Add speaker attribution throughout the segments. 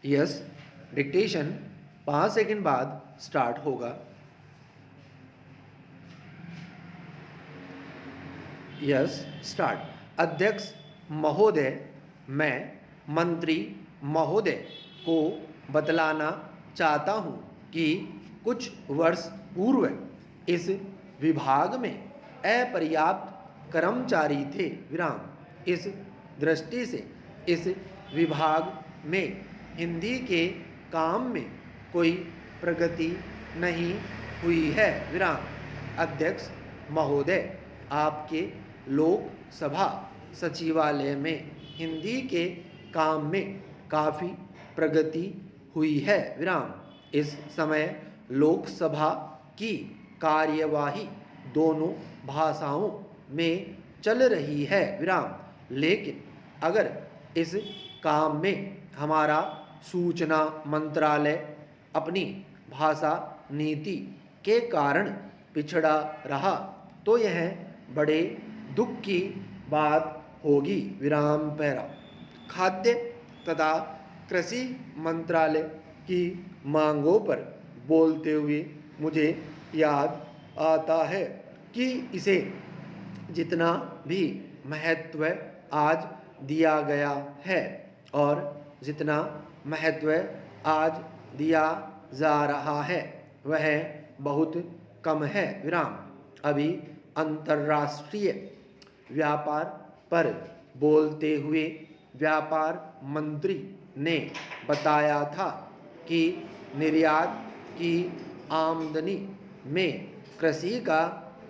Speaker 1: Yes, dictation 5 second बाद start होगा। Yes, start. अध्यक्ष महोदय, मैं मंत्री महोदय को बतलाना चाहता हूँ कि कुछ वर्ष पूर्व इस विभाग में अपर्याप्त कर्मचारी थे। विराम। इस दृष्टि से इस विभाग में हिंदी के काम में कोई प्रगति नहीं हुई है। विराम। अध्यक्ष महोदय, आपके लोकसभा सचिवालय में हिंदी के काम में काफ़ी प्रगति हुई है। विराम। इस समय लोकसभा की कार्यवाही दोनों भाषाओं में चल रही है। विराम। लेकिन अगर इस काम में हमारा सूचना मंत्रालय अपनी भाषा नीति के कारण पिछड़ा रहा तो यह बड़े दुख की बात होगी। विराम पैरा। खाद्य तथा कृषि मंत्रालय की मांगों पर बोलते हुए मुझे याद आता है कि इसे जितना भी महत्व आज दिया गया है और जितना महत्व आज दिया जा रहा है वह बहुत कम है। विराम। अभी अंतर्राष्ट्रीय व्यापार पर बोलते हुए व्यापार मंत्री ने बताया था कि निर्यात की आमदनी में कृषि का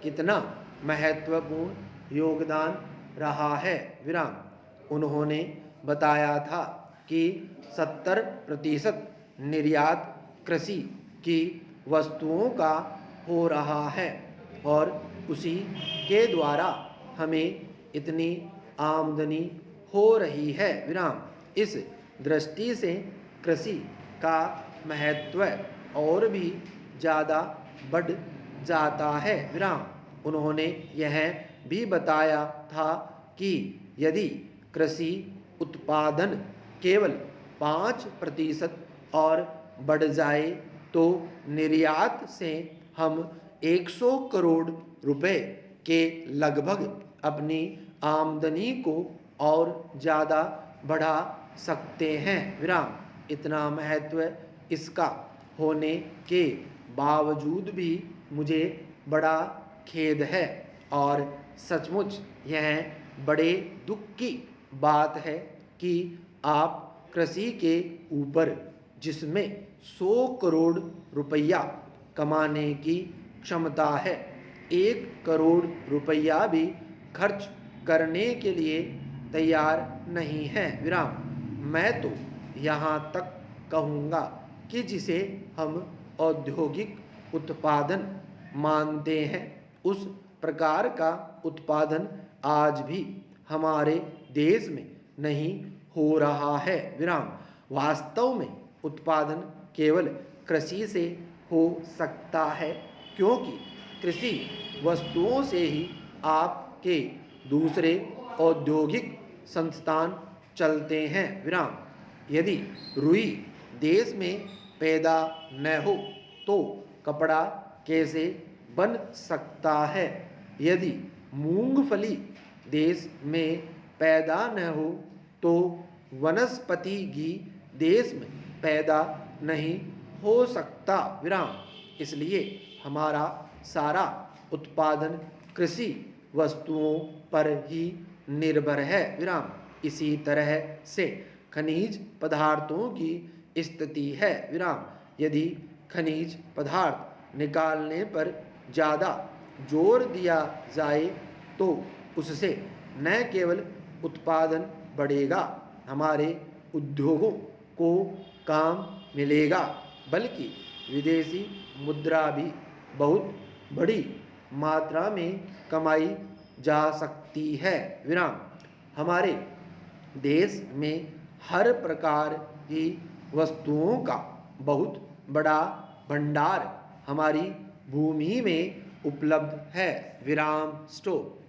Speaker 1: कितना महत्वपूर्ण योगदान रहा है। विराम। उन्होंने बताया था कि 70% निर्यात कृषि की वस्तुओं का हो रहा है और उसी के द्वारा हमें इतनी आमदनी हो रही है। विराम। इस दृष्टि से कृषि का महत्व और भी ज़्यादा बढ़ जाता है। विराम। उन्होंने यह भी बताया था कि यदि कृषि उत्पादन केवल 5% और बढ़ जाए तो निर्यात से हम 100 करोड़ रुपए के लगभग अपनी आमदनी को और ज़्यादा बढ़ा सकते हैं। विराम। इतना महत्व इसका होने के बावजूद भी मुझे बड़ा खेद है और सचमुच यह बड़े दुख की बात है कि आप कृषि के ऊपर जिसमें 100 करोड़ रुपया कमाने की क्षमता है 1 करोड़ रुपया भी खर्च करने के लिए तैयार नहीं है। विराम। मैं तो यहाँ तक कहूँगा कि जिसे हम औद्योगिक उत्पादन मानते हैं उस प्रकार का उत्पादन आज भी हमारे देश में नहीं हो रहा है। विराम। वास्तव में उत्पादन केवल कृषि से हो सकता है क्योंकि कृषि वस्तुओं से ही आपके दूसरे औद्योगिक संस्थान चलते हैं। विराम। यदि रुई देश में पैदा न हो तो कपड़ा कैसे बन सकता है? यदि मूंगफली देश में पैदा न हो तो वनस्पति घी देश में पैदा नहीं हो सकता। विराम। इसलिए हमारा सारा उत्पादन कृषि वस्तुओं पर ही निर्भर है। विराम। इसी तरह से खनिज पदार्थों की स्थिति है। विराम। यदि खनिज पदार्थ निकालने पर ज़्यादा जोर दिया जाए तो उससे न केवल उत्पादन बढ़ेगा, हमारे उद्योगों को काम मिलेगा, बल्कि विदेशी मुद्रा भी बहुत बड़ी मात्रा में कमाई जा सकती है। विराम। हमारे देश में हर प्रकार की वस्तुओं का बहुत बड़ा भंडार हमारी भूमि में उपलब्ध है। विराम। स्टॉप।